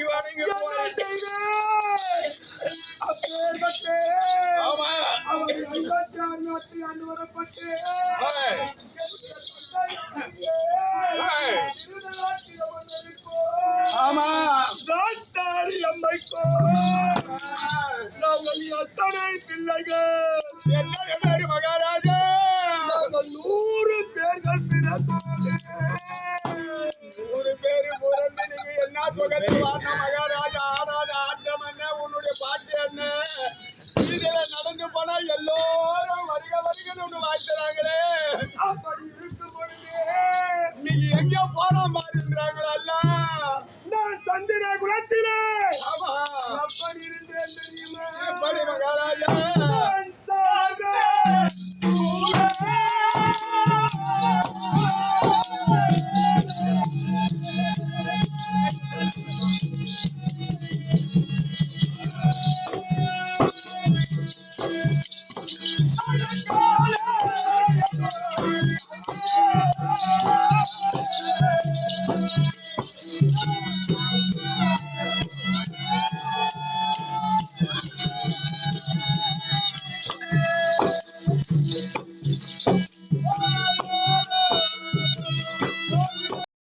வணங்கி அப்பேற்பட்டு ஆமா அவர் 56 நாட்கள் ஆண்டு வரப்பட்டு ஆமா தாத்தாரி அம்மைக்கோ நாங்கள் எத்தனை பிள்ளைகள் எத்தனை பேர் மகாராஜா நாங்கள் 100 பேர்கள் பிறந்தோமே 100 பேரு பிறந்து நீங்க என்ன சுகத்தை வாங்க மகாராஜா ஆடாத ஆட்டம் என்ன உன்னுடைய பாட்டு என்ன இதுல நடந்து போனா எல்லோரும் வருக வருகன்னு ஒண்ணு வாழ்த்துறாங்களே அப்படி இருக்கும் பொழுது நீங்க எங்க போற மாதிரி இருக்கிறாங்களா நான் சந்திர குலத்திலே ஆமா அப்படி இருந்தேன் தெரியுமா எப்படி மகாராஜா நான் சாக